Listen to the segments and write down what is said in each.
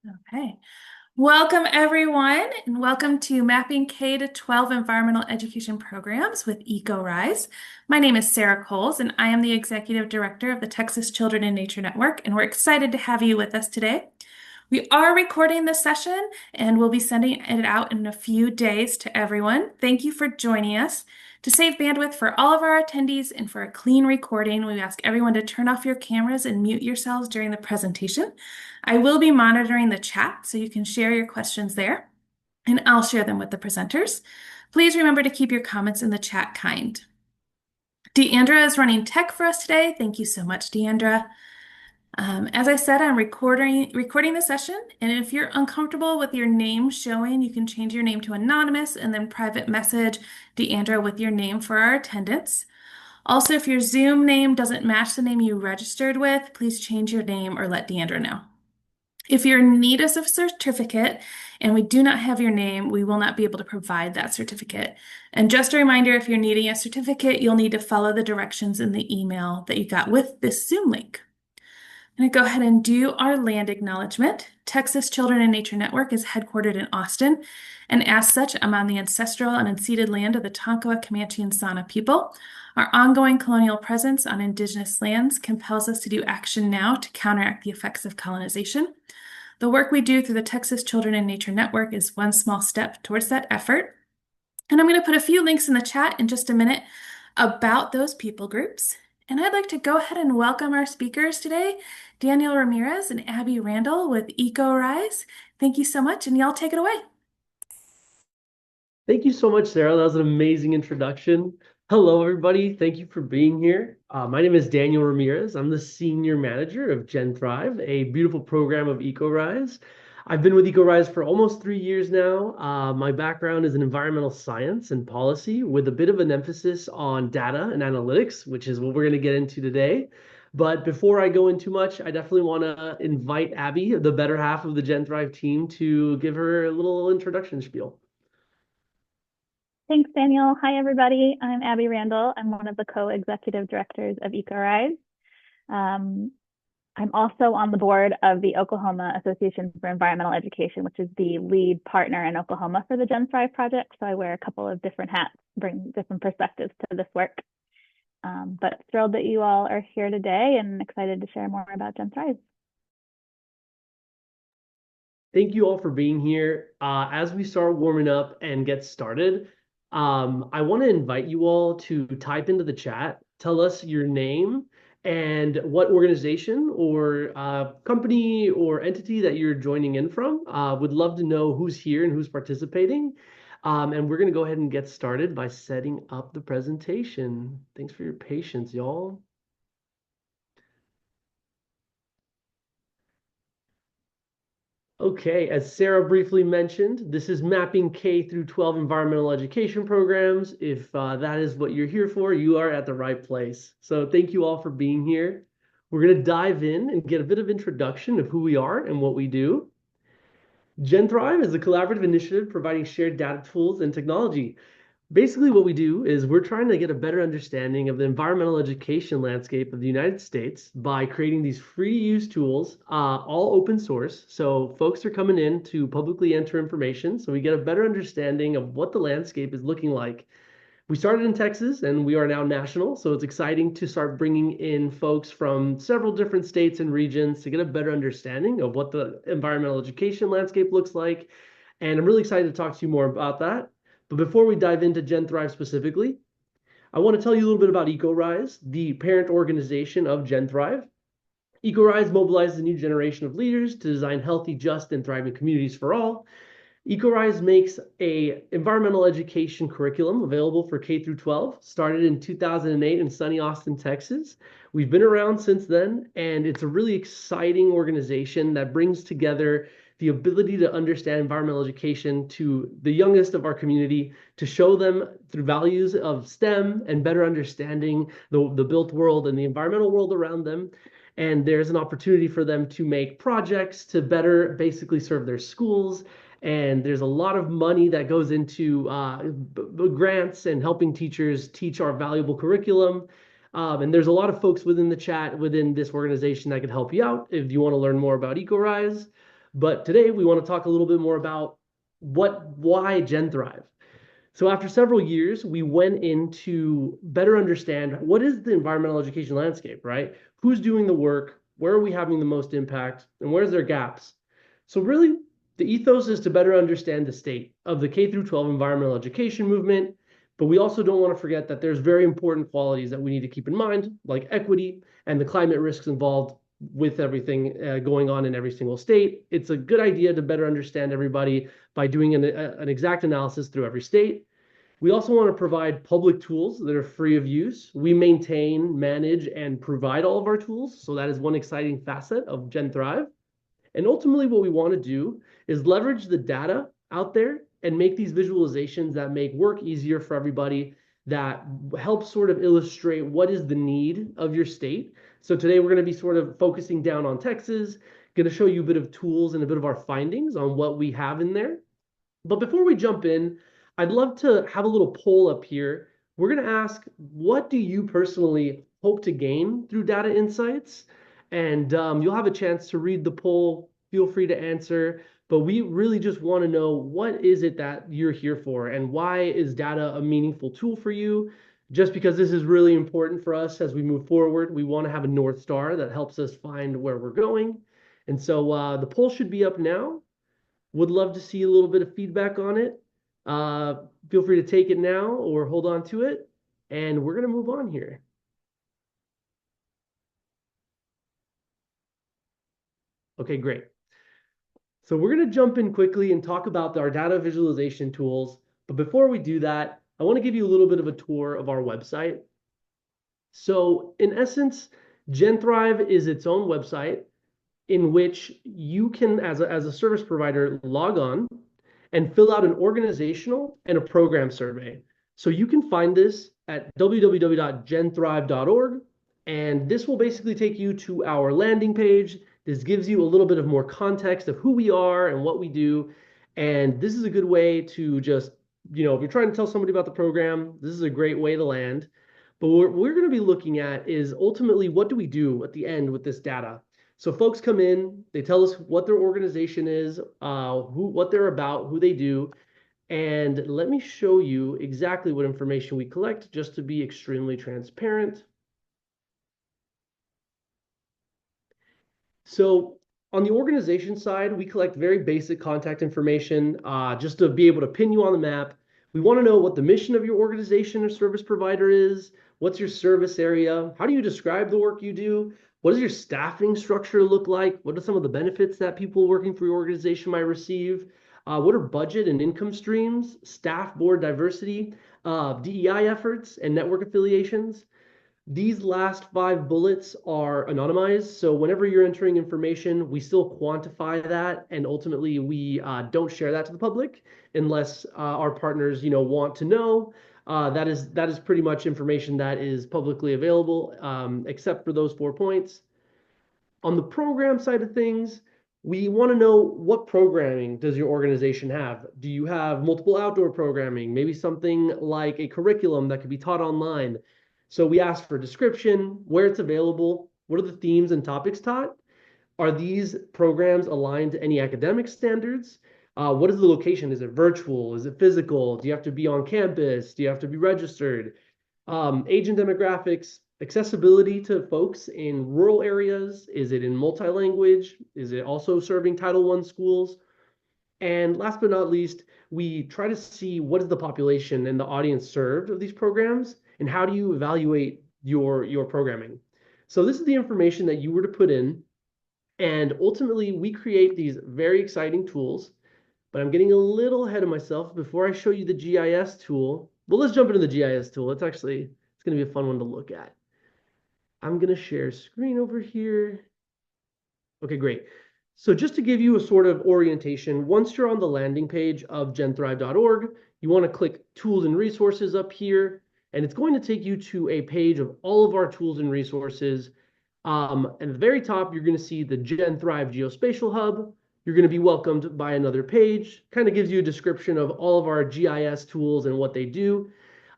Okay. Welcome, everyone, and welcome to Mapping K to 12 Environmental Education Programs with EcoRise. My name is Sarah Coles, and I am the Executive Director of the Texas Children in Nature Network, and we're excited to have you with us today. We are recording this session, and we'll be sending it out in a few days to everyone. Thank you for joining us. To save bandwidth for all of our attendees and for a clean recording, we ask everyone to turn off your cameras and mute yourselves during the presentation. I will be monitoring the chat, so you can share your questions there, and I'll share them with the presenters. Please remember to keep your comments in the chat kind. Deandra is running tech for us today. Thank you so much, Deandra. As I said, I'm recording the session, and if you're uncomfortable with your name showing, you can change your name to anonymous and then private message Deandra with your name for our attendance. Also, if your Zoom name doesn't match the name you registered with, please change your name or let Deandra know. If you're in need of a certificate and we do not have your name, we will not be able to provide that certificate. And just a reminder, if you're needing a certificate, you'll need to follow the directions in the email that you got with this Zoom link. I'm going to go ahead and do our land acknowledgement. Texas Children in Nature Network is headquartered in Austin, and as such, I'm on the ancestral and unceded land of the Tonkawa, Comanche, and Sana people. Our ongoing colonial presence on indigenous lands compels us to do action now to counteract the effects of colonization. The work we do through the Texas Children in Nature Network is one small step towards that effort. And I'm going to put a few links in the chat in just a minute about those people groups. And I'd like to go ahead and welcome our speakers today, Daniel Ramirez and Abby Randall with EcoRise. Thank you so much, and y'all take it away. Thank you so much, Sarah. That was an amazing introduction. Hello, everybody. Thank you for being here. My name is Daniel Ramirez. I'm the Senior Manager of Gen Thrive, a beautiful program of EcoRise. I've been with EcoRise for almost 3 years now. My background is in environmental science and policy with a bit of an emphasis on data and analytics, which is what we're going to get into today. But before I go into much, I definitely want to invite Abby, the better half of the Gen Thrive team, to give her a little introduction spiel. Thanks, Daniel. Hi, everybody. I'm Abby Randall. I'm one of the co-executive directors of EcoRise. I'm also on the board of the Oklahoma Association for Environmental Education, which is the lead partner in Oklahoma for the Gen Thrive project. So I wear a couple of different hats, bring different perspectives to this work. But thrilled that you all are here today and excited to share more about Gen Thrive. Thank you all for being here. As we start warming up and get started, I want to invite you all to type into the chat, tell us your name and what organization or company or entity that you're joining in from. Would love to know who's here and who's participating. And we're going to go ahead and get started by setting up the presentation. Thanks for your patience, y'all. Okay, as Sarah briefly mentioned, this is mapping K through 12 environmental education programs. If that is what you're here for, you are at the right place. So thank you all for being here. We're going to dive in and get a bit of introduction of who we are and what we do. Gen Thrive is a collaborative initiative providing shared data tools and technology. Basically, what we do is we're trying to get a better understanding of the environmental education landscape of the United States by creating these free use tools, all open source. So folks are coming in to publicly enter information so we get a better understanding of what the landscape is looking like. We started in Texas and we are now national. So it's exciting to start bringing in folks from several different states and regions to get a better understanding of what the environmental education landscape looks like. And I'm really excited to talk to you more about that. But before we dive into Gen Thrive specifically, I want to tell you a little bit about EcoRise, the parent organization of Gen Thrive. EcoRise mobilizes a new generation of leaders to design healthy, just, and thriving communities for all. EcoRise makes a environmental education curriculum available for K through 12, started in 2008 in sunny Austin, Texas. We've been around since then, and it's a really exciting organization that brings together the ability to understand environmental education to the youngest of our community, to show them through values of STEM and better understanding the built world and the environmental world around them. And there's an opportunity for them to make projects to better basically serve their schools. And there's a lot of money that goes into grants and helping teachers teach our valuable curriculum. And there's a lot of folks within the chat within this organization that could help you out if you want to learn more about EcoRise. But today we want to talk a little bit more about why GenThrive. So after several years, we went in to better understand what is the environmental education landscape, right? Who's doing the work? Where are we having the most impact? And where's there gaps? So really, the ethos is to better understand the state of the K through 12 environmental education movement, but we also don't want to forget that there's very important qualities that we need to keep in mind, like equity and the climate risks involved with everything going on in every single state. It's a good idea to better understand everybody by doing an exact analysis through every state. We also want to provide public tools that are free of use. We maintain, manage, and provide all of our tools. So that is one exciting facet of GenThrive. And ultimately, what we want to do is leverage the data out there and make these visualizations that make work easier for everybody, that help sort of illustrate what is the need of your state. So today we're going to be sort of focusing down on Texas, going to show you a bit of tools and a bit of our findings on what we have in there. But before we jump in, I'd love to have a little poll up here. We're going to ask, what do you personally hope to gain through data insights? And you'll have a chance to read the poll. Feel free to answer. But we really just want to know, what is it that you're here for? And why is data a meaningful tool for you? Just because this is really important for us as we move forward. We want to have a North Star that helps us find where we're going. And so the poll should be up now. Would love to see a little bit of feedback on it. Feel free to take it now or hold on to it. And we're going to move on here. Okay, great. So we're going to jump in quickly and talk about our data visualization tools. But before we do that, I want to give you a little bit of a tour of our website. So in essence, GenThrive is its own website in which you can, as a service provider, log on and fill out an organizational and a program survey. So you can find this at www.genthrive.org, and this will basically take you to our landing page. This gives you a little bit of more context of who we are and what we do. And this is a good way to just, if you're trying to tell somebody about the program, this is a great way to land. But what we're going to be looking at is ultimately, what do we do at the end with this data? So folks come in, they tell us what their organization is, what they're about, who they do. And let me show you exactly what information we collect, just to be extremely transparent. So on the organization side, we collect very basic contact information, just to be able to pin you on the map. We want to know what the mission of your organization or service provider is. What's your service area? How do you describe the work you do? What does your staffing structure look like? What are some of the benefits that people working for your organization might receive? What are budget and income streams, staff board diversity, DEI efforts, and network affiliations? These last 5 bullets are anonymized, so whenever you're entering information, we still quantify that, and ultimately we don't share that to the public unless our partners, want to know. That is pretty much information that is publicly available, except for those 4 points. On the program side of things, we want to know, what programming does your organization have? Do you have multiple outdoor programming? Maybe something like a curriculum that could be taught online. So we ask for description, where it's available, what are the themes and topics taught? Are these programs aligned to any academic standards? What is the location? Is it virtual? Is it physical? Do you have to be on campus? Do you have to be registered? Age and demographics, accessibility to folks in rural areas. Is it in multi-language? Is it also serving Title I schools? And last but not least, we try to see what is the population and the audience served of these programs, and how do you evaluate your programming. So this is the information that you were to put in, and ultimately we create these very exciting tools. But I'm getting a little ahead of myself. Before I show you the GIS tool, well, let's jump into the GIS tool. It's going to be a fun one to look at. I'm going to share screen over here. Okay, great. So just to give you a sort of orientation, once you're on the landing page of genthrive.org, you want to click Tools and Resources up here, and it's going to take you to a page of all of our tools and resources. At the very top, you're going to see the GenThrive Geospatial Hub. You're going to be welcomed by another page. Kind of gives you a description of all of our GIS tools and what they do.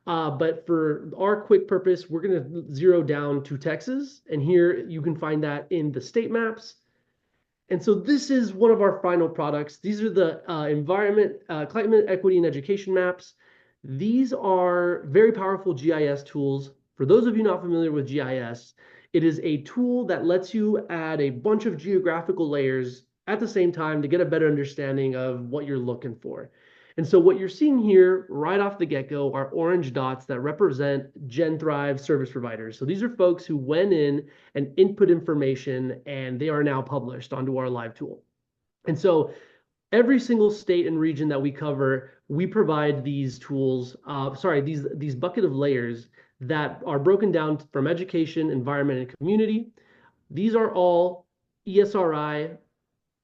But for our quick purpose, we're going to zero down to Texas. And here you can find that in the state maps. And so this is one of our final products. These are the climate equity and education maps. These are very powerful GIS tools. For those of you not familiar with GIS, it is a tool that lets you add a bunch of geographical layers at the same time to get a better understanding of what you're looking for. And so what you're seeing here right off the get-go are orange dots that represent GenThrive service providers. So these are folks who went in and input information, and they are now published onto our live tool. And so every single state and region that we cover, we provide these tools, these bucket of layers that are broken down from education, environment, and community. These are all ESRI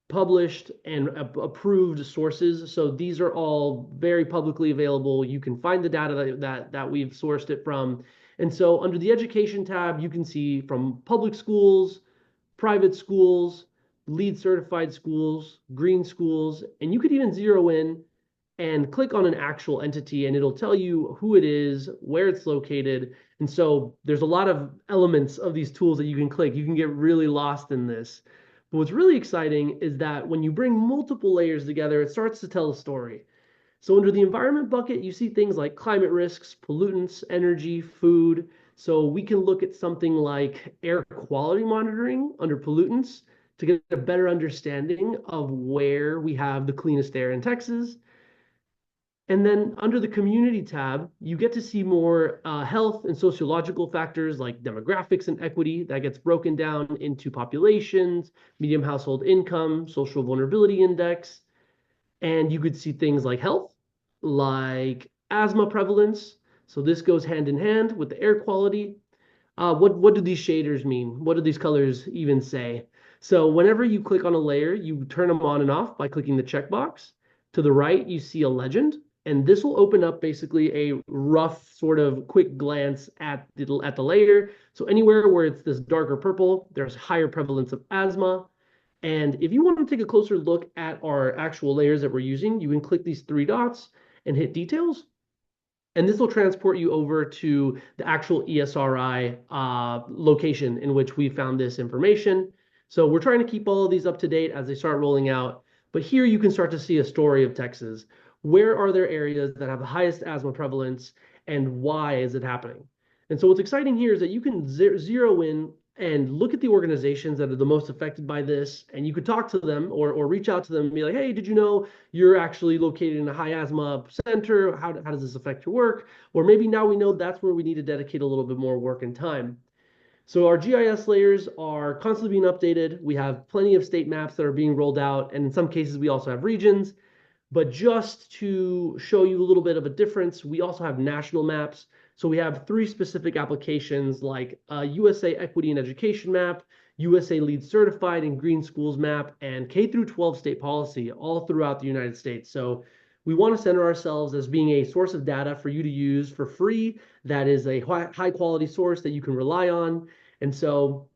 published and approved sources. So these are all very publicly available. You can find the data that we've sourced it from. And so under the education tab, you can see from public schools, private schools, LEED certified schools, green schools, and you could even zero in and click on an actual entity and it'll tell you who it is, where it's located. And so there's a lot of elements of these tools that you can click. You can get really lost in this. But what's really exciting is that when you bring multiple layers together, it starts to tell a story. So under the environment bucket, you see things like climate risks, pollutants, energy, food. So we can look at something like air quality monitoring under pollutants to get a better understanding of where we have the cleanest air in Texas. And then under the community tab, you get to see more health and sociological factors like demographics and equity that gets broken down into populations, median household income, social vulnerability index. And you could see things like health, like asthma prevalence. So this goes hand in hand with the air quality. What do these shaders mean? What do these colors even say? So whenever you click on a layer, you turn them on and off by clicking the checkbox. To the right, you see a legend. And this will open up basically a rough sort of quick glance at the layer. So anywhere where it's this darker purple, there's higher prevalence of asthma. And if you want to take a closer look at our actual layers that we're using, you can click these three dots and hit details. And this will transport you over to the actual ESRI location in which we found this information. So we're trying to keep all of these up to date as they start rolling out. But here you can start to see a story of Texas. Where are there areas that have the highest asthma prevalence and why is it happening? And so what's exciting here is that you can zero in and look at the organizations that are the most affected by this, and you could talk to them or reach out to them and be like, hey, did you know you're actually located in a high asthma center? How does this affect your work? Or maybe now we know that's where we need to dedicate a little bit more work and time. So our GIS layers are constantly being updated. We have plenty of state maps that are being rolled out, and in some cases we also have regions. But just to show you a little bit of a difference, we also have national maps. So we have three specific applications like USA Equity and Education Map, USA LEED Certified and Green Schools Map, and K through 12 state policy all throughout the United States. So we want to center ourselves as being a source of data for you to use for free. That is a high quality source that you can rely on. And so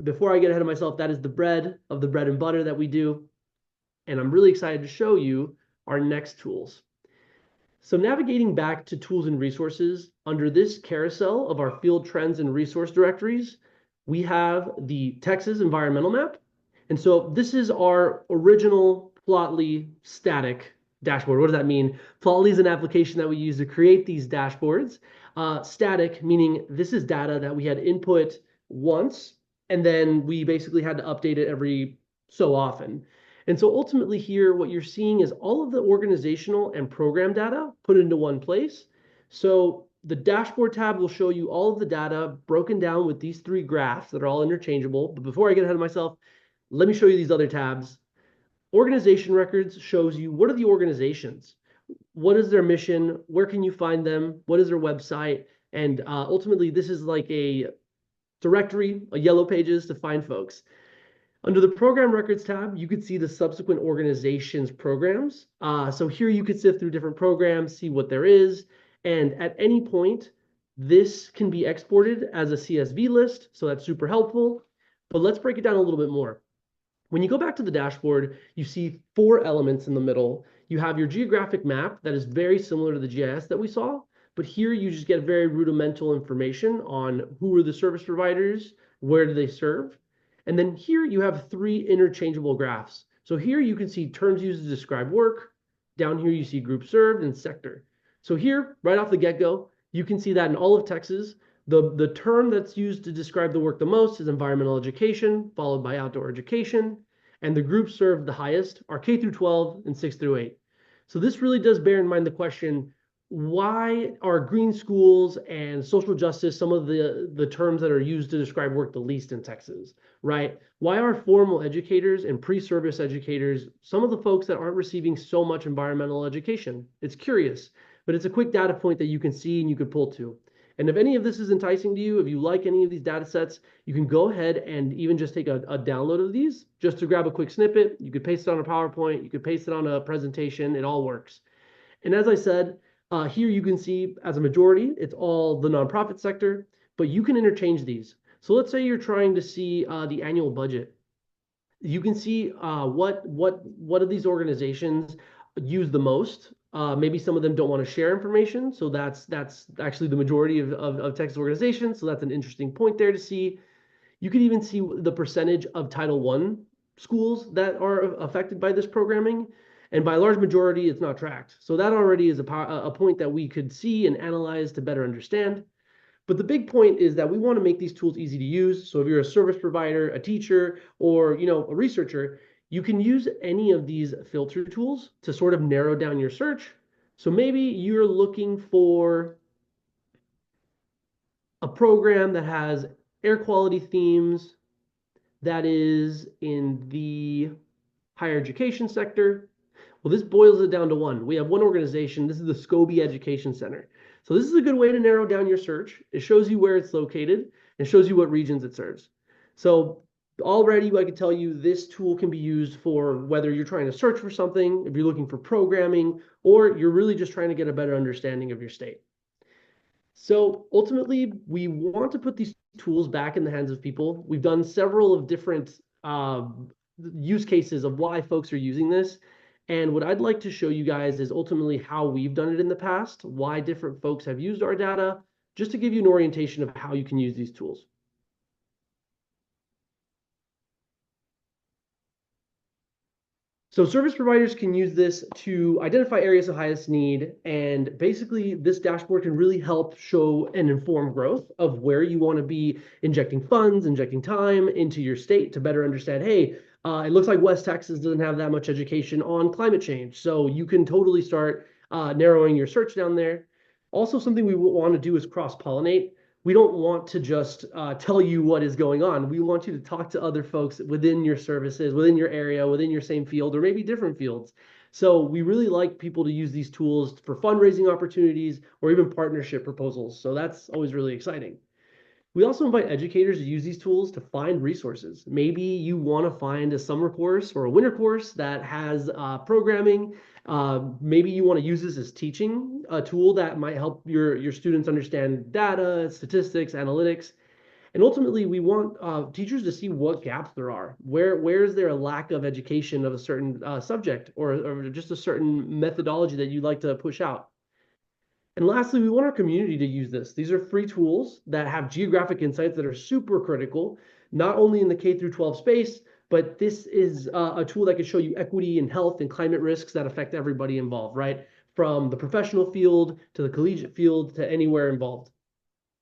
before I get ahead of myself, that is the bread and butter that we do. And I'm really excited to show you our next tools. So navigating back to tools and resources, under this carousel of our field trends and resource directories, we have the Texas environmental map. And so this is our original Plotly static dashboard. What does that mean? Plotly is an application that we use to create these dashboards. Static, meaning this is data that we had input once, and then we basically had to update it every so often. And so ultimately here, what you're seeing is all of the organizational and program data put into one place. So the dashboard tab will show you all of the data broken down with these three graphs that are all interchangeable. But before I get ahead of myself, let me show you these other tabs. Organization records shows you what are the organizations, what is their mission, where can you find them, what is their website, and ultimately this is like a directory, a yellow pages to find folks. Under the program records tab, you could see the subsequent organizations programs. So here you could sift through different programs, see what there is. And at any point, this can be exported as a CSV list. So that's super helpful. But let's break it down a little bit more. When you go back to the dashboard, you see four elements in the middle. You have your geographic map that is very similar to the GIS that we saw. But here you just get very rudimental information on who are the service providers, where do they serve. And then here you have three interchangeable graphs. So here you can see terms used to describe work. Down here you see group served and sector. So here, right off the get-go, you can see that in all of Texas, the term that's used to describe the work the most is environmental education, followed by outdoor education. And the groups served the highest are K through 12 and 6 through 8. So this really does bear in mind the question, why are green schools and social justice some of the terms that are used to describe work the least in Texas, right? Why are formal educators and pre-service educators some of the folks that aren't receiving so much environmental education? It's curious, but it's a quick data point that you can see and you could pull to. And if any of this is enticing to you, if you like any of these data sets, you can go ahead and even just take a download of these just to grab a quick snippet. You could paste it on a PowerPoint, you could paste it on a presentation, it all works. And as I said, here you can see as a majority, it's all the nonprofit sector, but you can interchange these. So let's say you're trying to see the annual budget. You can see what of these organizations use the most. Maybe some of them don't want to share information, so that's actually the majority of Texas organizations. So that's an interesting point there to see. You could even see the percentage of Title I schools that are affected by this programming. And by a large majority, it's not tracked. So that already is a point that we could see and analyze to better understand. But the big point is that we want to make these tools easy to use. So if you're a service provider, a teacher, or a researcher, you can use any of these filter tools to sort of narrow down your search. So maybe you're looking for a program that has air quality themes that is in the higher education sector. Well, this boils it down to one. We have one organization. This is the Scobie Education Center. So this is a good way to narrow down your search. It shows you where it's located and shows you what regions it serves. So already I can tell you this tool can be used for whether you're trying to search for something, if you're looking for programming, or you're really just trying to get a better understanding of your state. So ultimately, we want to put these tools back in the hands of people. We've done several of different use cases of why folks are using this. And what I'd like to show you guys is ultimately how we've done it in the past, why different folks have used our data, just to give you an orientation of how you can use these tools. So service providers can use this to identify areas of highest need. And basically, this dashboard can really help show and inform growth of where you want to be injecting funds, injecting time into your state to better understand, hey, it looks like West Texas doesn't have that much education on climate change. So you can totally start narrowing your search down there. Also, something we want to do is cross-pollinate. We don't want to just tell you what is going on. We want you to talk to other folks within your services, within your area, within your same field, or maybe different fields. So we really like people to use these tools for fundraising opportunities or even partnership proposals. So that's always really exciting. We also invite educators to use these tools to find resources. Maybe you want to find a summer course or a winter course that has programming. Maybe you want to use this as teaching, a tool that might help your students understand data, statistics, analytics. And ultimately, we want teachers to see what gaps there are. Where is there a lack of education of a certain subject or just a certain methodology that you'd like to push out? And lastly, we want our community to use this. These are free tools that have geographic insights that are super critical, not only in the K through 12 space, but this is a tool that can show you equity and health and climate risks that affect everybody involved, right? From the professional field to the collegiate field to anywhere involved.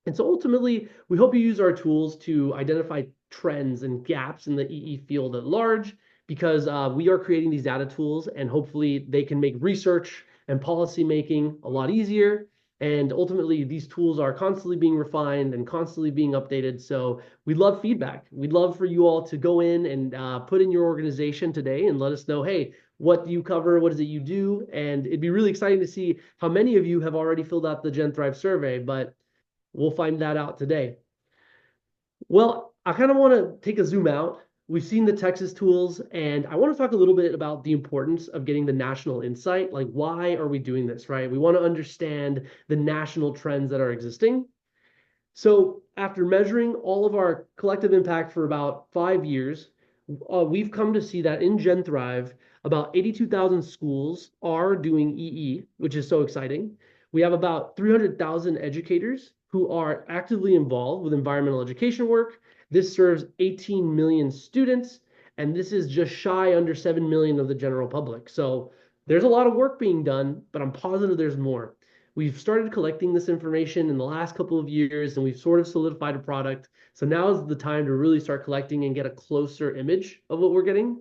And so ultimately, we hope you use our tools to identify trends and gaps in the EE field at large, because we are creating these data tools and hopefully they can make research and policy making a lot easier. And ultimately, these tools are constantly being refined and constantly being updated. So we'd love feedback. We'd love for you all to go in and put in your organization today and let us know, hey, what do you cover? What is it you do? And it'd be really exciting to see how many of you have already filled out the Gen Thrive survey, but we'll find that out today. Well, I kind of want to take a zoom out. We've seen the Texas tools, and I want to talk a little bit about the importance of getting the national insight. Like, why are we doing this, right? We want to understand the national trends that are existing. So after measuring all of our collective impact for about 5 years, we've come to see that in Gen Thrive, about 82,000 schools are doing EE, which is so exciting. We have about 300,000 educators who are actively involved with environmental education work. This serves 18 million students, and this is just shy under 7 million of the general public. So there's a lot of work being done, but I'm positive there's more. We've started collecting this information in the last couple of years, and we've sort of solidified a product. So now is the time to really start collecting and get a closer image of what we're getting.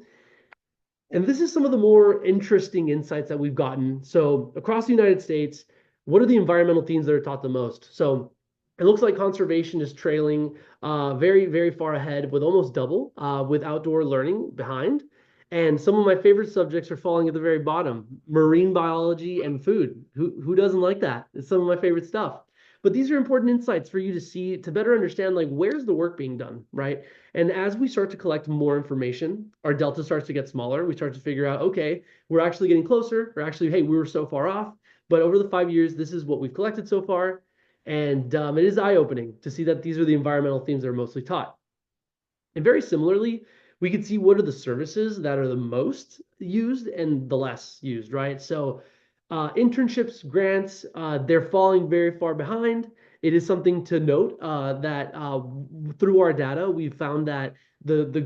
And this is some of the more interesting insights that we've gotten. So across the United States, what are the environmental themes that are taught the most? So it looks like conservation is trailing very, very far ahead with almost double with outdoor learning behind. And some of my favorite subjects are falling at the very bottom, marine biology and food. Who doesn't like that? It's some of my favorite stuff. But these are important insights for you to see, to better understand, like, where's the work being done, right? And as we start to collect more information, our delta starts to get smaller. We start to figure out, okay, we're actually getting closer. Or actually, hey, we were so far off. But over the 5 years, this is what we've collected so far. And it is eye-opening to see that these are the environmental themes that are mostly taught. And very similarly, we can see what are the services that are the most used and the less used, right? So internships, grants, they're falling very far behind. It is something to note that through our data, we found that the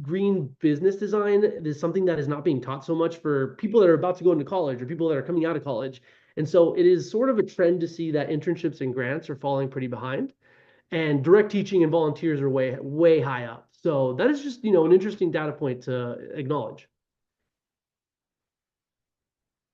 green business design is something that is not being taught so much for people that are about to go into college or people that are coming out of college. And so it is sort of a trend to see that internships and grants are falling pretty behind, and direct teaching and volunteers are way high up. So that is just, an interesting data point to acknowledge.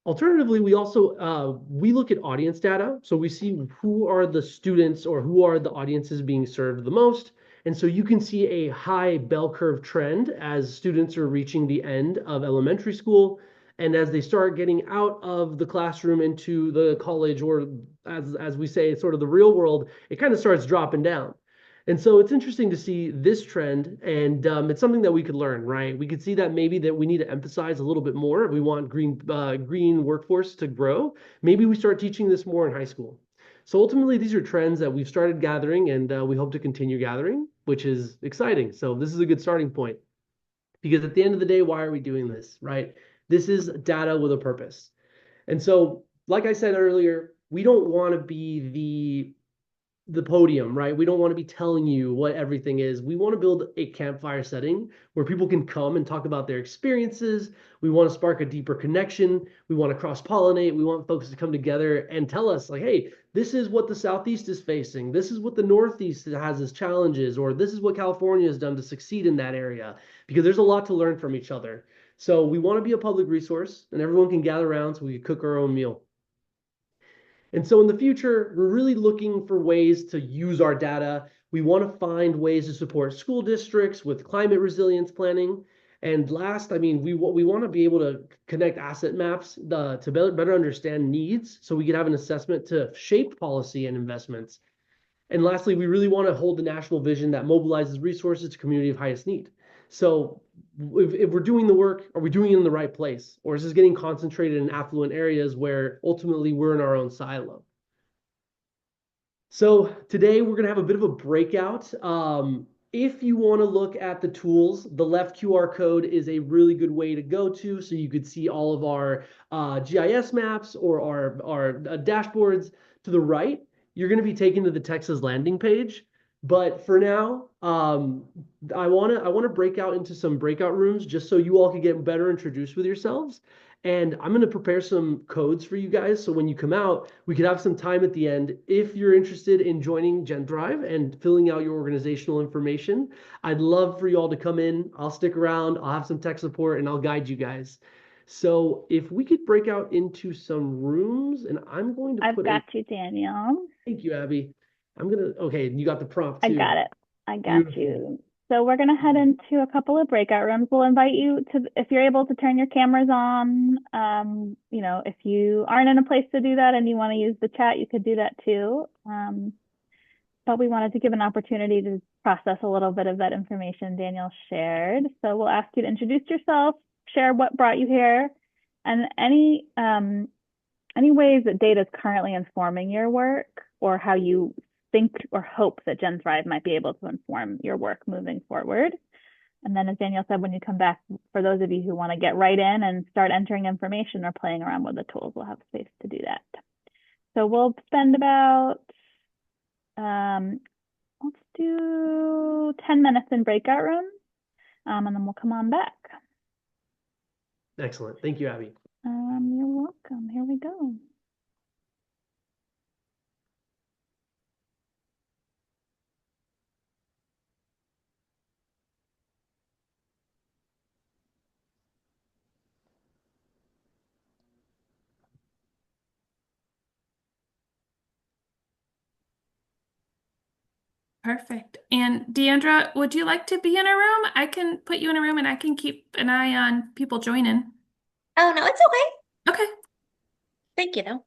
Alternatively, we also we look at audience data. So we see who are the students or who are the audiences being served the most. And so you can see a high bell curve trend as students are reaching the end of elementary school. And as they start getting out of the classroom into the college, or as we say, sort of the real world, it kind of starts dropping down. And so it's interesting to see this trend, and it's something that we could learn, right? We could see that maybe that we need to emphasize a little bit more. If we want green workforce to grow, maybe we start teaching this more in high school. So ultimately, these are trends that we've started gathering, and we hope to continue gathering, which is exciting. So this is a good starting point, because at the end of the day, why are we doing this, right? This is data with a purpose. And so, like I said earlier, we don't want to be the podium, right? We don't want to be telling you what everything is. We want to build a campfire setting where people can come and talk about their experiences. We want to spark a deeper connection. We want to cross-pollinate. We want folks to come together and tell us, like, hey, this is what the Southeast is facing. This is what the Northeast has as challenges, or this is what California has done to succeed in that area, because there's a lot to learn from each other. So we want to be a public resource, and everyone can gather around so we can cook our own meal. And so in the future, we're really looking for ways to use our data. We want to find ways to support school districts with climate resilience planning. And last, we want to be able to connect asset maps to better understand needs, so we can have an assessment to shape policy and investments. And lastly, we really want to hold the national vision that mobilizes resources to community of highest need. So if we're doing the work, are we doing it in the right place? Or is this getting concentrated in affluent areas where ultimately we're in our own silo? So today we're going to have a bit of a breakout. If you want to look at the tools, the left QR code is a really good way to go to, so you could see all of our GIS maps or our dashboards. To the right, you're going to be taken to the Texas landing page. But for now, I want to break out into some breakout rooms just so you all can get better introduced with yourselves. And I'm going to prepare some codes for you guys, so when you come out, we could have some time at the end. If you're interested in joining GenThrive and filling out your organizational information, I'd love for you all to come in. I'll stick around. I'll have some tech support, and I'll guide you guys. So if we could break out into some rooms, and I'm going to I've put got you, Daniel. Thank you, Abby. Okay, you got the prompt I too. got it. I got Beautiful. you. So we're going to head into a couple of breakout rooms. We'll invite you to, if you're able to turn your cameras on, if you aren't in a place to do that and you want to use the chat, you could do that too. But we wanted to give an opportunity to process a little bit of that information Daniel shared. So we'll ask you to introduce yourself, share what brought you here, and any ways that data is currently informing your work, or how you think or hope that GenThrive might be able to inform your work moving forward. And then, as Daniel said, when you come back, for those of you who want to get right in and start entering information or playing around with the tools, we'll have space to do that. So we'll spend about, um, let's do 10 minutes in breakout room, and then we'll come on back. Excellent. Thank you, Abby. You're welcome. Here we go. Perfect. And Deandra, would you like to be in a room? I can put you in a room and I can keep an eye on people joining. Oh, no, it's okay. Okay. Thank you, though.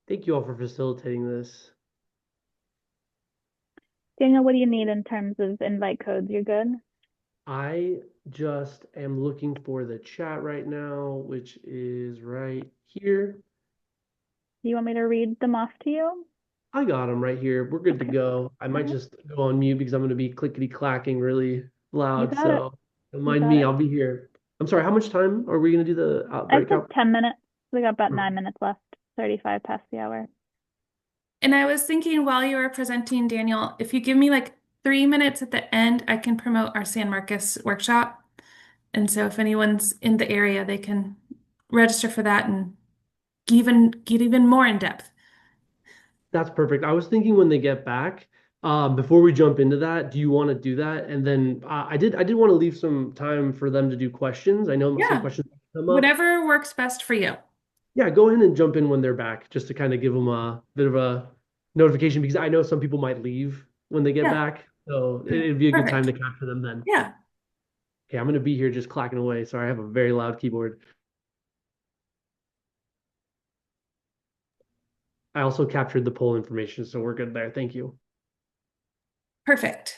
Thank you all for facilitating this. Daniel, what do you need in terms of invite codes? You're good? I just am looking for the chat right now, which is right here. Do you want me to read them off to you? I got them right here. We're good to Okay. go. I might Alright. just go on mute because I'm going to be clickety clacking really You loud. got it. So don't You mind got me. it. I'll be here. I'm sorry. How much time are we going to do the I said breakout? 10 minutes. We got about Perfect. 9 minutes left, 35 past the hour. And I was thinking while you were presenting, Daniel, if you give me like 3 minutes at the end, I can promote our San Marcos workshop. And so if anyone's in the area, they can register for that and even get even more in depth. That's perfect. I was thinking when they get back, before we jump into that, do you want to do that? And then I did want to leave some time for them to do questions. I know some Yeah, questions come up. whatever works best for you. Yeah, go ahead and jump in when they're back, just to kind of give them a bit of a notification because I know some people might leave when they get Yeah, back. So it'd be a good time perfect. to capture them then. Yeah, Okay, I'm going to be here just clacking away. Sorry, I have a very loud keyboard. I also captured the poll information, so we're good there. Thank you. perfect.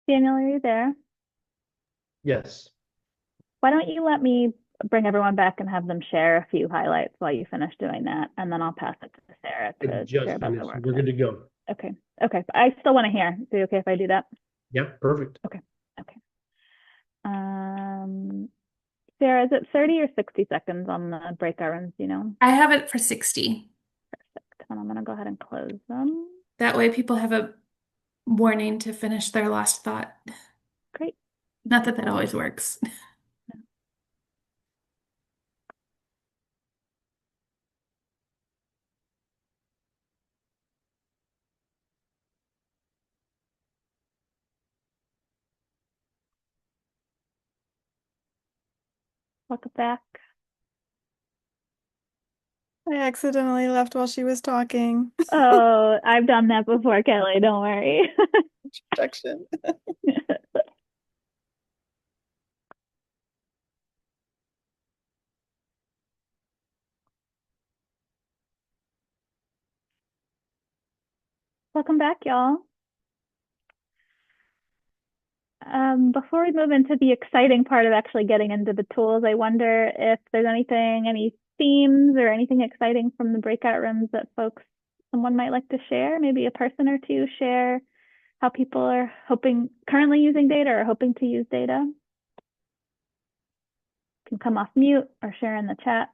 Daniel, are you there? Yes. Why don't you let me bring everyone back and have them share a few highlights while you finish doing that, and then I'll pass it to Sarah I to share just about the finished. work. We're good to go. Okay. Okay. But I still want to hear. Is it okay if I do that? Yeah, perfect. Okay. Okay. Um, Sarah, is it 30 or 60 seconds on the breakout rooms, you know? I have it for 60. Perfect. And I'm gonna go ahead and close them. That way people have a warning to finish their last thought. Great. Not that that always works. Welcome back. I accidentally left while she was talking. Oh, I've done that before, Kelly. Don't worry. Introduction. Welcome back, y'all. Before we move into the exciting part of actually getting into the tools, I wonder if there's anything, any themes or anything exciting from the breakout rooms that someone might like to share. Maybe a person or two share how people are currently using data or hoping to use data. Can come off mute or share in the chat.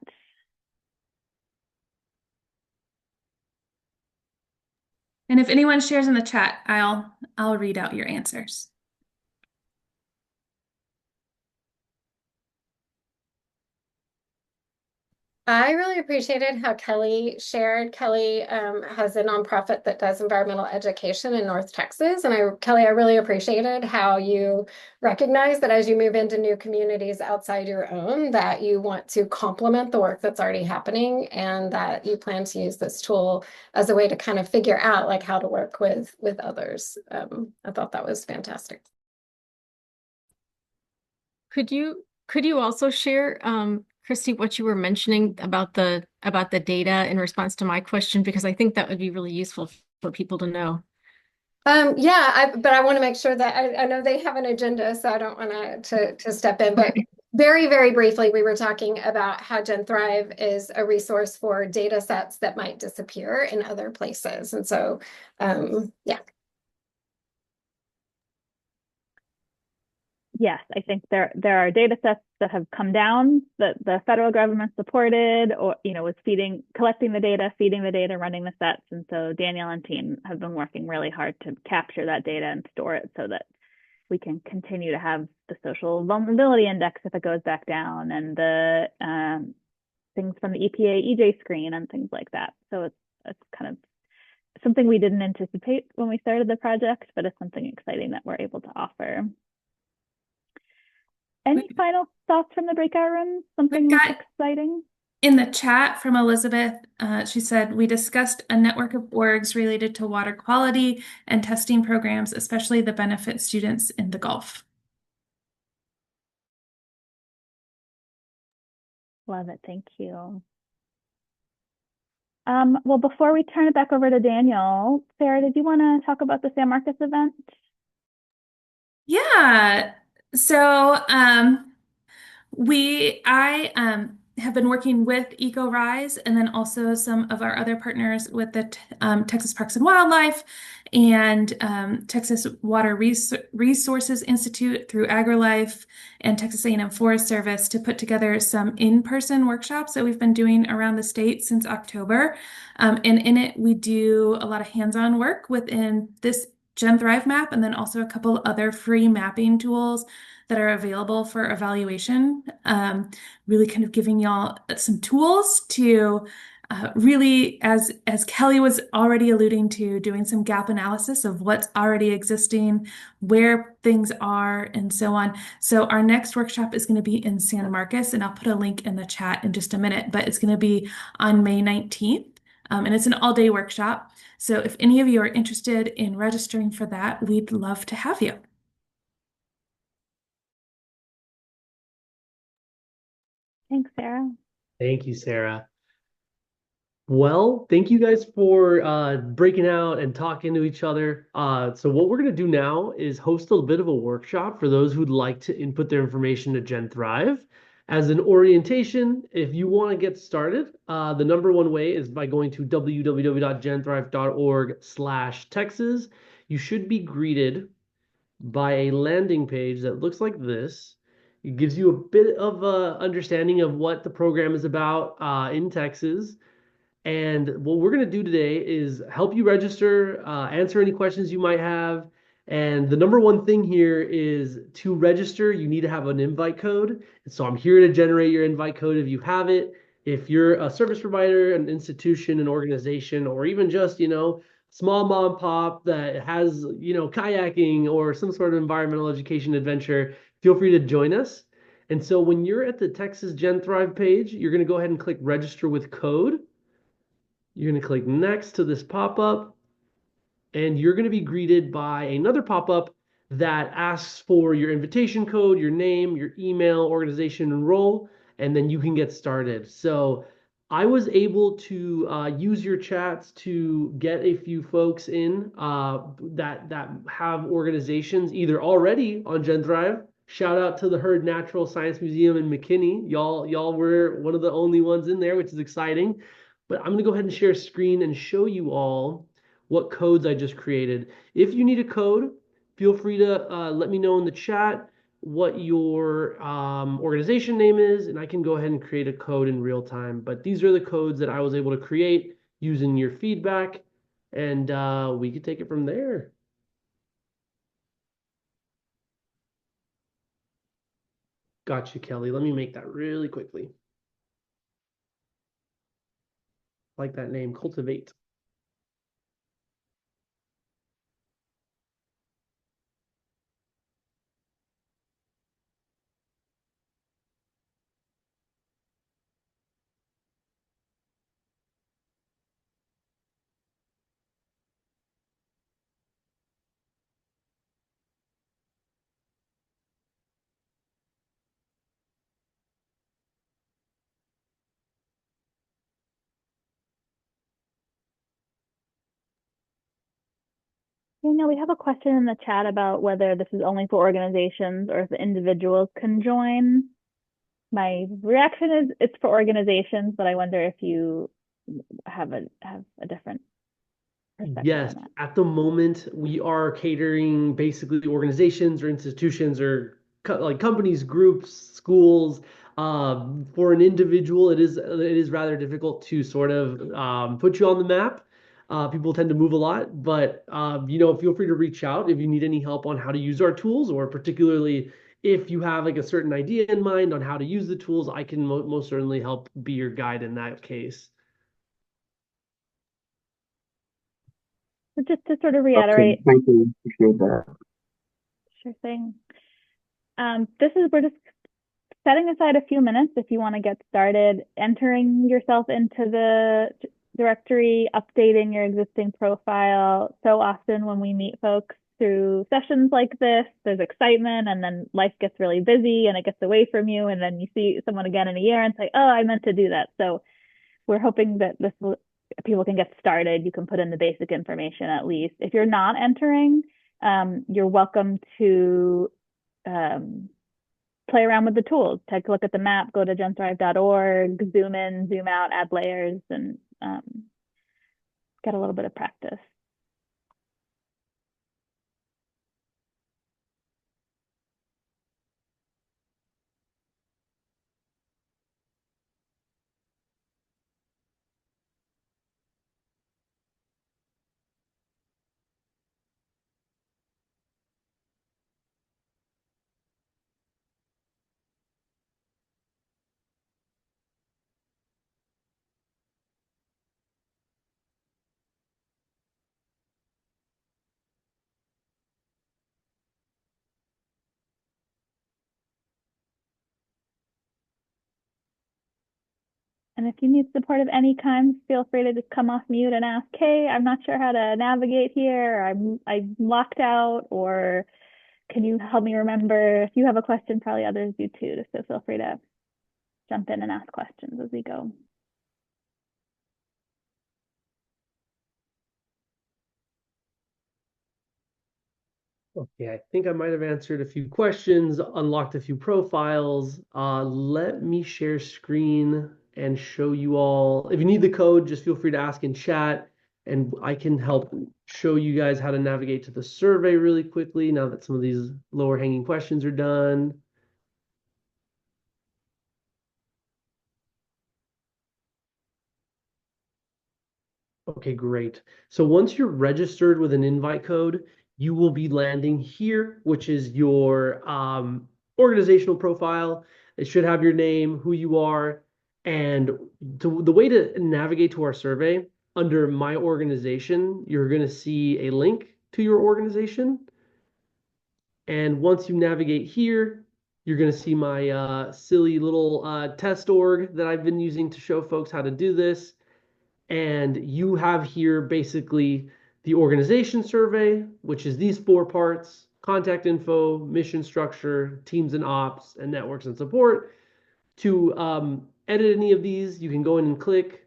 And if anyone shares in the chat, I'll read out your answers. I really appreciated how Kelly shared. Kelly has a nonprofit that does environmental education in North Texas. And Kelly, I really appreciated how you recognize that as you move into new communities outside your own, that you want to complement the work that's already happening and that you plan to use this tool as a way to kind of figure out like how to work with others. I thought that was fantastic. Could you also share, Christy, what you were mentioning about the data in response to my question? Because I think that would be really useful for people to know. Yeah, but I want to make sure that I know they have an agenda, so I don't want to step in. But very, very briefly, we were talking about how Gen Thrive is a resource for data sets that might disappear in other places. And so, yeah. Yes, I think there are data sets that have come down that the federal government supported or, was collecting the data, feeding the data, running the sets. And so Daniel and team have been working really hard to capture that data and store it so that we can continue to have the social vulnerability index if it goes back down and the things from the EPA EJ screen and things like that. So it's kind of something we didn't anticipate when we started the project, but it's something exciting that we're able to offer. Any final thoughts from the breakout room? Something exciting? In the chat from Elizabeth, she said, we discussed a network of orgs related to water quality and testing programs, especially the benefit students in the Gulf. Love it. Thank you. Well, before we turn it back over to Daniel, Sarah, did you want to talk about the San Marcos event? Yeah. So I have been working with EcoRise and then also some of our other partners with the Texas Parks and Wildlife and Texas Water Resources Institute through AgriLife and Texas A&M Forest Service to put together some in-person workshops that we've been doing around the state since October. And in it, we do a lot of hands-on work within this Gen Thrive map and then also a couple other free mapping tools that are available for evaluation, really kind of giving y'all some tools to really, as Kelly was already alluding to, doing some gap analysis of what's already existing, where things are, and so on. So our next workshop is going to be in San Marcos, and I'll put a link in the chat in just a minute, but it's going to be on May 19th, and it's an all-day workshop. So if any of you are interested in registering for that, we'd love to have you. Thanks, Sarah. Thank you, Sarah. Well, thank you guys for breaking out and talking to each other. So what we're going to do now is host a bit of a workshop for those who'd like to input their information to Gen Thrive. As an orientation, if you want to get started, the number one way is by going to www.genthrive.org/Texas. You should be greeted by a landing page that looks like this. It gives you a bit of a understanding of what the program is about in Texas. And what we're going to do today is help you register, answer any questions you might have. And the number one thing here is to register, you need to have an invite code. And so I'm here to generate your invite code if you have it. If you're a service provider, an institution, an organization, or even just, small mom and pop that has, kayaking or some sort of environmental education adventure, feel free to join us. And so when you're at the Texas Gen Thrive page, you're going to go ahead and click register with code. You're going to click next to this pop-up, and you're going to be greeted by another pop-up that asks for your invitation code, your name, your email, organization, and role, and then you can get started. So I was able to use your chats to get a few folks in that have organizations either already on Gen Thrive. Shout out to the Herd Natural Science Museum in McKinney. Y'all were one of the only ones in there, which is exciting. But I'm gonna go ahead and share a screen and show you all what codes I just created. If you need a code, feel free to let me know in the chat what your organization name is, and I can go ahead and create a code in real time. But these are the codes that I was able to create using your feedback, and we could take it from there. Gotcha, Kelly. Let me make that really quickly. Like that name, cultivate. We have a question in the chat about whether this is only for organizations or if the individuals can join. My reaction is it's for organizations, but I wonder if you have a different perspective Yes, on that. at the moment we are catering basically organizations or institutions or like companies, groups, schools. For an individual, it is rather difficult to sort of put you on the map. People tend to move a lot, but feel free to reach out if you need any help on how to use our tools, or particularly if you have like a certain idea in mind on how to use the tools. I can most certainly help be your guide in that case. So just to sort of Okay, reiterate, thank you. Appreciate that. sure thing. We're just setting aside a few minutes if you want to get started entering yourself into the directory, updating your existing profile. So often when we meet folks through sessions like this, there's excitement and then life gets really busy and it gets away from you. And then you see someone again in a year and say, oh, I meant to do that. So we're hoping that people can get started. You can put in the basic information at least. If you're not entering, you're welcome to play around with the tools. Take a look at the map, go to genthrive.org, zoom in, zoom out, add layers, and get a little bit of practice. And if you need support of any kind, feel free to just come off mute and ask, hey, I'm not sure how to navigate here, or I'm locked out, or can you help me remember? If you have a question, probably others do too. So feel free to jump in and ask questions as we go. Okay, I think I might have answered a few questions, unlocked a few profiles. Let me share screen and show you all. If you need the code, just feel free to ask in chat, and I can help show you guys how to navigate to the survey really quickly now that some of these lower hanging questions are done. Okay, great. So once you're registered with an invite code, you will be landing here, which is your organizational profile. It should have your name, who you are, and the way to navigate to our survey, under My Organization, you're going to see a link to your organization. And once you navigate here, you're going to see my silly little test org that I've been using to show folks how to do this. And you have here basically the organization survey, which is these 4 parts: contact info, mission structure, teams and ops, and networks and support. To edit any of these, you can go in and click.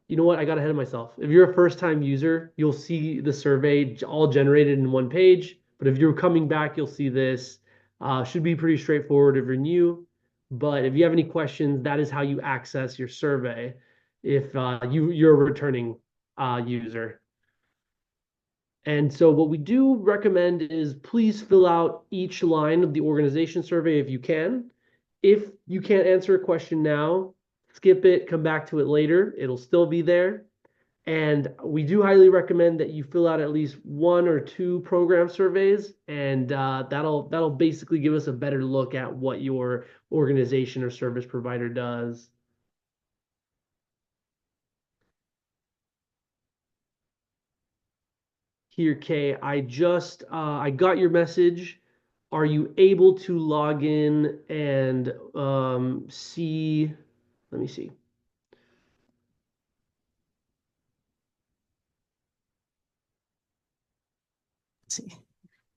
You know what? I got ahead of myself. If you're a first-time user, you'll see the survey all generated in one page. But if you're coming back, you'll see this. Should be pretty straightforward if you're new. But if you have any questions, that is how you access your survey if you're a returning user. And so what we do recommend is please fill out each line of the organization survey if you can. If you can't answer a question now, skip it, come back to it later. It'll still be there. And we do highly recommend that you fill out at least 1 or 2 program surveys, and that'll basically give us a better look at what your organization or service provider does. Here, Kay, I got your message. Are you able to log in and see? Let me see. See.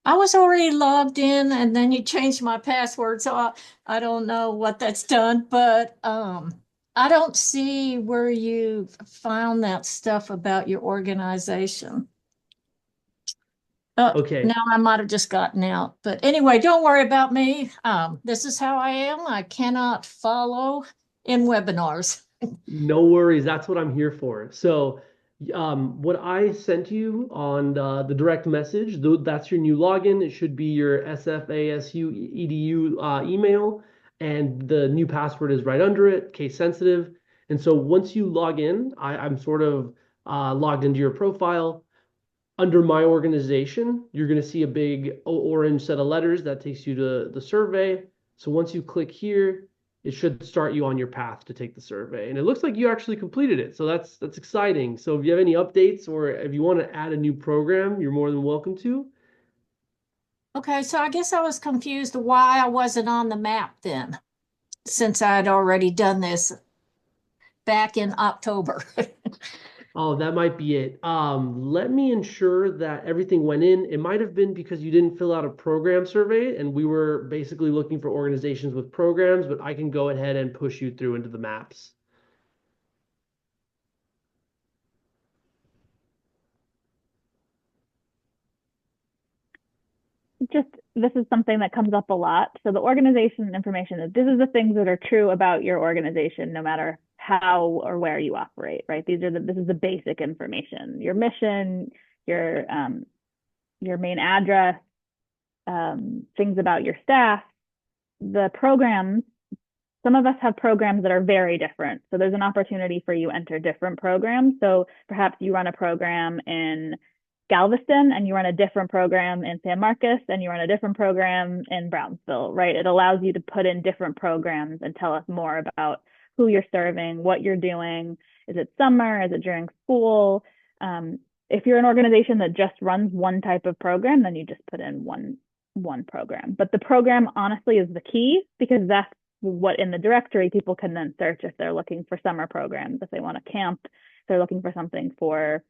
I was already logged in and then you changed my password, so I don't know what that's done, but I don't see where you found that stuff about your organization. Okay. Now I might have just gotten out, but anyway, don't worry about me. This is how I am. I cannot follow in webinars. No worries. That's what I'm here for. So, what I sent you on the direct message, that's your new login. It should be your SFASU EDU email, and the new password is right under it, case sensitive. And so once you log in, I'm sort of logged into your profile. Under My Organization, you're going to see a big orange set of letters that takes you to the survey. So once you click here, it should start you on your path to take the survey. And it looks like you actually completed it. So that's exciting. So if you have any updates or if you want to add a new program, you're more than welcome to. Okay, so I guess I was confused why I wasn't on the map then, since I had already done this back in October. Oh, that might be it. Let me ensure that everything went in. It might have been because you didn't fill out a program survey, and we were basically looking for organizations with programs, but I can go ahead and push you through into the maps. Just this is something that comes up a lot. So the organization information is this is the things that are true about your organization, no matter how or where you operate, right? This is the basic information: your mission, your main address, things about your staff, the programs. Some of us have programs that are very different. So there's an opportunity for you to enter different programs. So perhaps you run a program in Galveston and you run a different program in San Marcos and you run a different program in Brownsville, right? It allows you to put in different programs and tell us more about who you're serving, what you're doing. Is it summer? Is it during school? If you're an organization that just runs one type of program, then you just put in one program. But the program honestly is the key, because that's what in the directory people can then search if they're looking for summer programs, if they want to camp, if they're looking for something for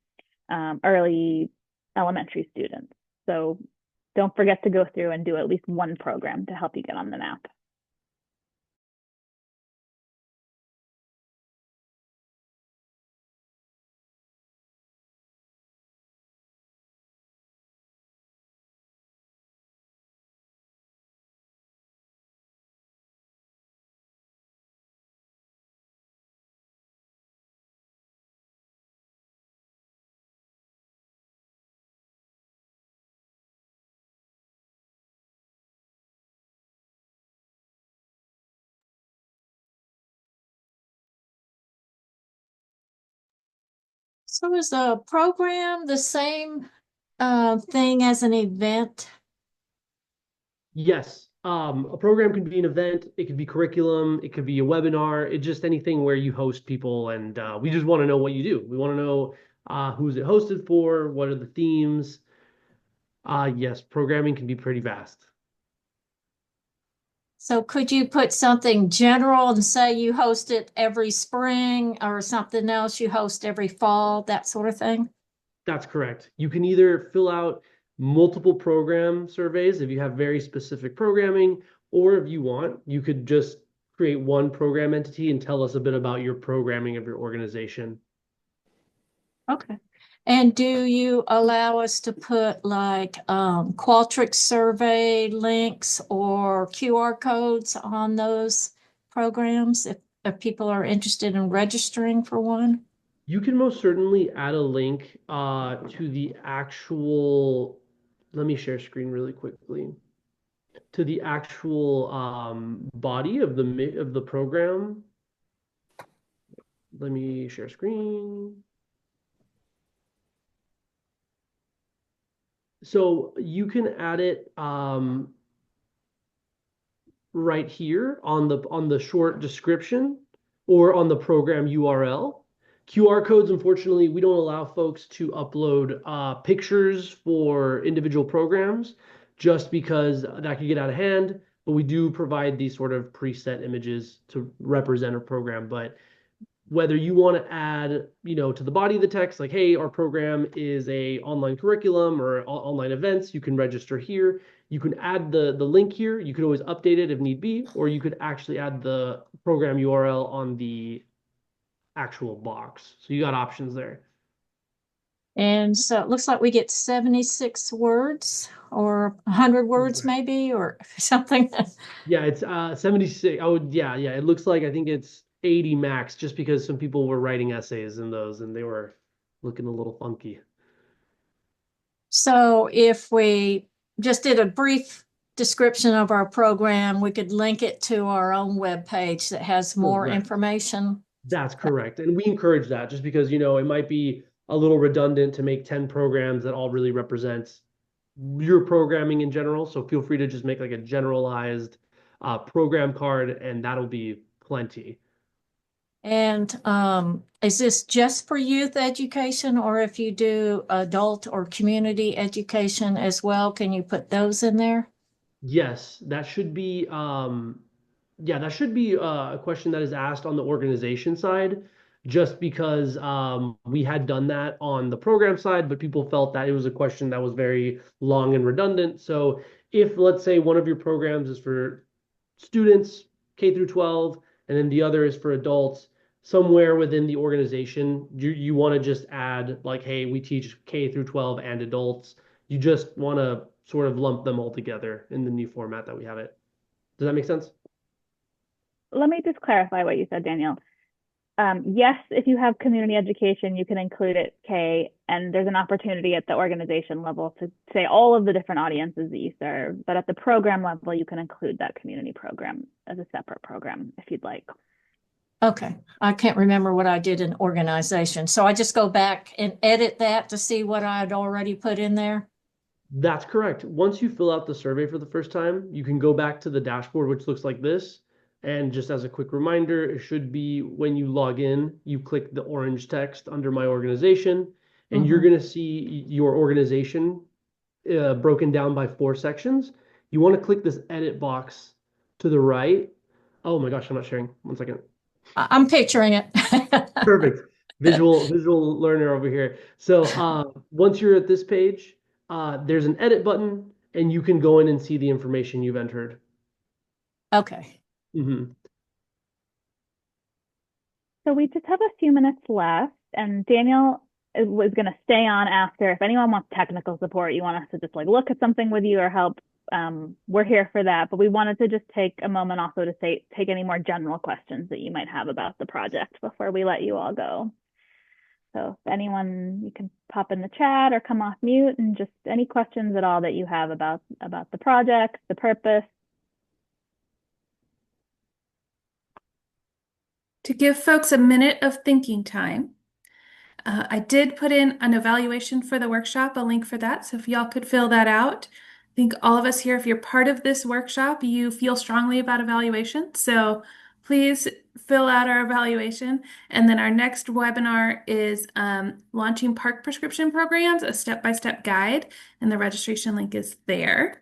early elementary students. So don't forget to go through and do at least one program to help you get on the map. So is the program the same thing as an event? Yes, a program could be an event, it could be curriculum, it could be a webinar, it's just anything where you host people and we just want to know what you do. We want to know who's it hosted for, what are the themes. Yes, programming can be pretty vast. So could you put something general and say you host it every spring or something else you host every fall, that sort of thing? That's correct. You can either fill out multiple program surveys if you have very specific programming, or if you want, you could just create one program entity and tell us a bit about your programming of your organization. Okay. And do you allow us to put like Qualtrics survey links or QR codes on those programs if people are interested in registering for one? You can most certainly add a link to the actual, let me share screen really quickly, to the actual body of the program. Let me share screen. So you can add it right here on the short description or on the program URL. QR codes, unfortunately, we don't allow folks to upload pictures for individual programs just because that could get out of hand. But we do provide these sort of preset images to represent a program. But whether you want to add, to the body of the text, like, hey, our program is a online curriculum or online events, you can register here. You can add the link here. You could always update it if need be, or you could actually add the program URL on the actual box. So you got options there. And so it looks like we get 76 words or 100 words maybe or something. Yeah, it's 76. Oh, yeah. It looks like I think it's 80 max just because some people were writing essays in those and they were looking a little funky. So if we just did a brief description of our program, we could link it to our own webpage that has more Correct. information. That's correct. And we encourage that just because, it might be a little redundant to make 10 programs that all really represent your programming in general. So feel free to just make like a generalized program card and that'll be plenty. And is this just for youth education, or if you do adult or community education as well, can you put those in there? Yes, that should be that should be a question that is asked on the organization side, just because we had done that on the program side, but people felt that it was a question that was very long and redundant. So if, let's say, one of your programs is for students K through 12, and then the other is for adults, somewhere within the organization, you want to just add like, hey, we teach K through 12 and adults. You just want to sort of lump them all together in the new format that we have it. Does that make sense? Let me just clarify what you said, Daniel. Yes, if you have community education, you can include it K, and there's an opportunity at the organization level to say all of the different audiences that you serve. But at the program level, you can include that community program as a separate program if you'd like. Okay, I can't remember what I did in organization. So I just go back and edit that to see what I had already put in there. That's correct. Once you fill out the survey for the first time, you can go back to the dashboard, which looks like this. And just as a quick reminder, it should be when you log in, you click the orange text under My Organization, and you're going to see your organization broken down by 4 sections. You want to click this edit box to the right. Oh my gosh, I'm not sharing. One second. I'm picturing it. Perfect. Visual learner over here. So once you're at this page, there's an edit button, and you can go in and see the information you've entered. Okay. So we just have a few minutes left, and Daniel was going to stay on after. If anyone wants technical support, you want us to just like look at something with you or help, we're here for that. But we wanted to just take a moment also to take any more general questions that you might have about the project before we let you all go. So if anyone, you can pop in the chat or come off mute, and just any questions at all that you have about the project, the purpose. To give folks a minute of thinking time, I did put in an evaluation for the workshop, a link for that. So if y'all could fill that out. I think all of us here, if you're part of this workshop, you feel strongly about evaluation. So please fill out our evaluation. And then our next webinar is launching park prescription programs, a step-by-step guide, and the registration link is there.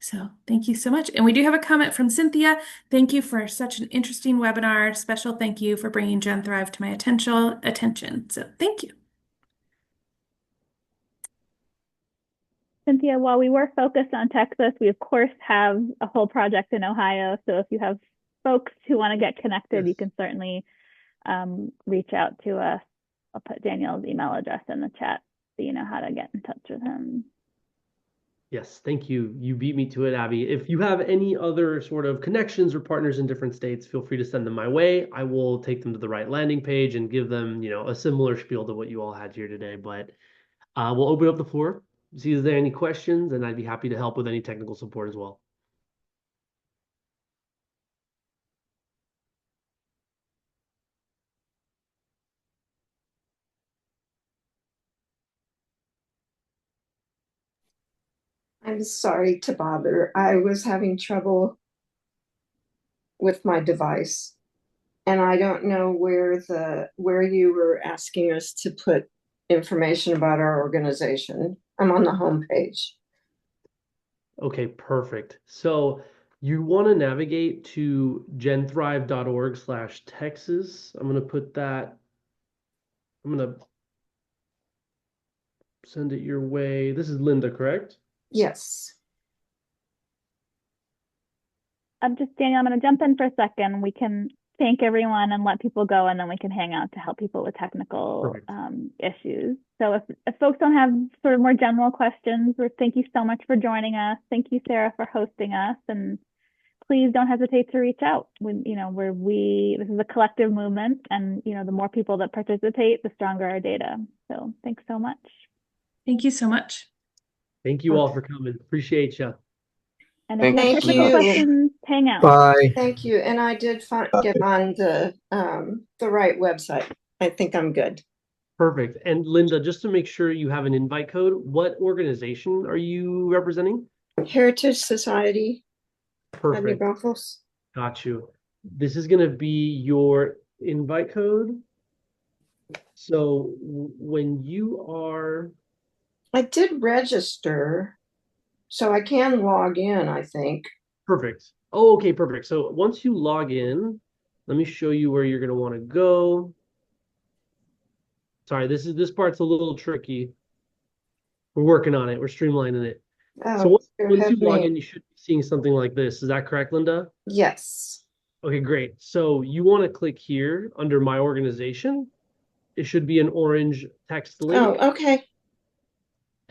So thank you so much. And we do have a comment from Cynthia. Thank you for such an interesting webinar. Special thank you for bringing Gen Thrive to my attention. So thank you. Cynthia, while we were focused on Texas, we of course have a whole project in Ohio. So if you have folks who want to get connected, Yes. you can certainly reach out to us. I'll put Daniel's email address in the chat so you know how to get in touch with him. Yes, thank you. You beat me to it, Abby. If you have any other sort of connections or partners in different states, feel free to send them my way. I will take them to the right landing page and give them, a similar spiel to what you all had here today. But we'll open up the floor, see if there are any questions, and I'd be happy to help with any technical support as well. I'm sorry to bother. I was having trouble with my device, and I don't know where you were asking us to put information about our organization. I'm on the home page. Okay, perfect. So you want to navigate to genthrive.org/Texas. I'm going to send it your way. This is Linda, correct? Yes. Daniel, I'm going to jump in for a second. We can thank everyone and let people go, and then we can hang out to help people with technical issues. So if folks don't have sort of more general questions, thank you so much for joining us. Thank you, Sarah, for hosting us, and please don't hesitate to reach out. This is a collective movement, and the more people that participate, the stronger our data. So thanks so much. Thank you so much. Thank you all for coming. Appreciate you. And if you have Thank technical you. questions, hang out. Bye. Thank you. And I did get on the right website. I think I'm good. Perfect. And Linda, just to make sure you have an invite code, what organization are you representing? Heritage Society of New Perfect. Braunfels. Got you. This is going to be your invite code. So when you are... I did register, so I can log in, I think. Perfect. Oh, okay, perfect. So once you log in, let me show you where you're going to want to go. Sorry, this part's a little tricky. We're working on it. We're streamlining it. So once you log in, you should be seeing something like this. Is that correct, Linda? Yes. Okay, great. So you want to click here under My Organization. It should be an orange text link. Oh, okay.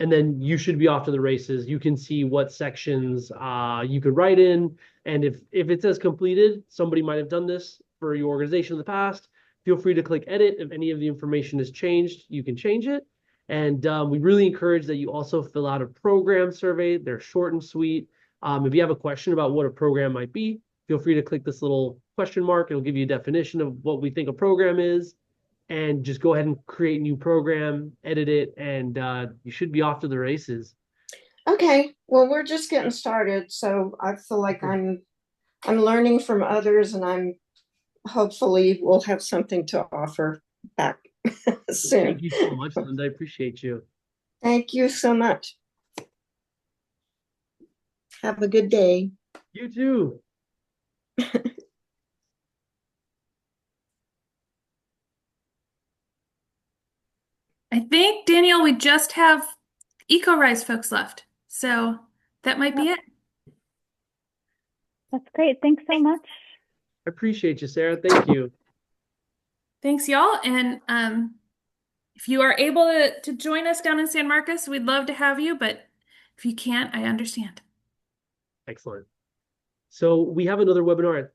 And then you should be off to the races. You can see what sections you could write in. And if it says completed, somebody might have done this for your organization in the past. Feel free to click edit. If any of the information is changed, you can change it. And we really encourage that you also fill out a program survey. They're short and sweet. If you have a question about what a program might be, feel free to click this little question mark. It'll give you a definition of what we think a program is. And just go ahead and create a new program, edit it, and you should be off to the races. Okay. Well, we're just getting started, so I feel like I'm learning from others, and I'm hopefully we'll have something to offer back soon. Thank you so much, Linda. I appreciate you. Thank you so much. Have a good day. You too. I think, Daniel, we just have EcoRise folks left. So that might be it. That's great. Thanks so much. I appreciate you, Sarah. Thank you. Thanks, y'all. And if you are able to join us down in San Marcos, we'd love to have you. But if you can't, I understand. Excellent. So we have another webinar at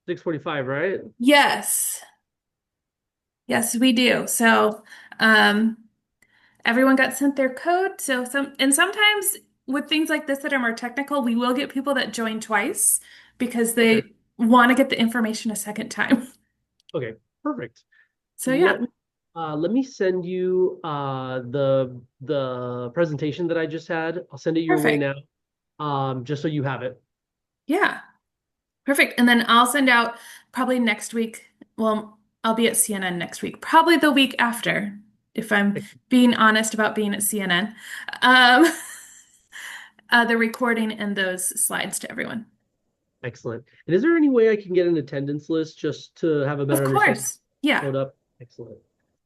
6:45, right? Yes. Yes, we do. So everyone got sent their code. So sometimes with things like this that are more technical, we will get people that join twice because they want to get the information a second time. Okay, perfect. So yeah. Let me Let me send you the presentation that I just had. I'll send it your way Perfect. now, just so you have it. Yeah. Perfect. And then I'll send out probably next week. Well, I'll be at CNN next week, probably the week after, if I'm being honest about being at CNN. Um, the recording and those slides to everyone. Excellent. And is there any way I can get an attendance list just to have a Of better understanding course. Yeah. showed up? Excellent.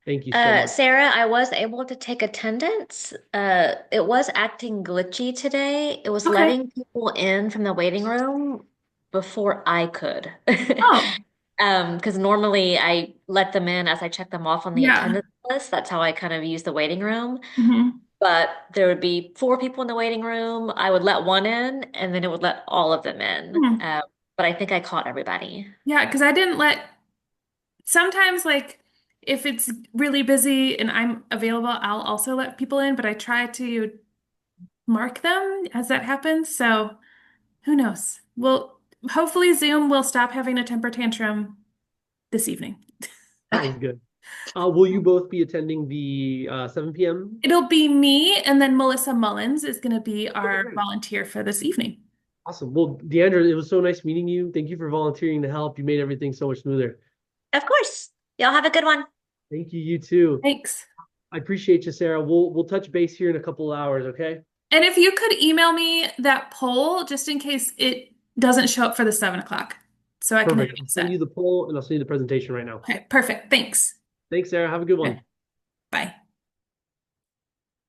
Thank you so much. Sarah, I was able to take attendance. It was acting glitchy today. It was Okay. letting people in from the waiting room before I could. Oh, Because normally I let them in as I check them off on the yeah. attendance list. That's how I kind of use the waiting room. Hmm. But there would be 4 people in the waiting room. I would let one in, and then it would let all of them in. But I think I caught everybody. Yeah, because I didn't let sometimes like if it's really busy and I'm available, I'll also let people in, but I try to mark them as that happens. So who knows? Well, hopefully Zoom will stop having a temper tantrum this evening. Sounds good. Will you both be attending the 7 p.m.? It'll be me, and then Melissa Mullins is going to be Okay, our great. volunteer for this evening. Awesome. Well, Deandra, it was so nice meeting you. Thank you for volunteering to help. You made everything so much smoother. Of course. Y'all have a good one. Thank you. You too. Thanks. I appreciate you, Sarah. We'll touch base here in a couple of hours, okay? And if you could email me that poll just in case it doesn't show up for the 7 o'clock, so I can have Perfect. I'll it send set. you the poll and I'll send you the presentation right now. Okay, perfect. Thanks. Thanks, Sarah. Have a good Okay, one. bye.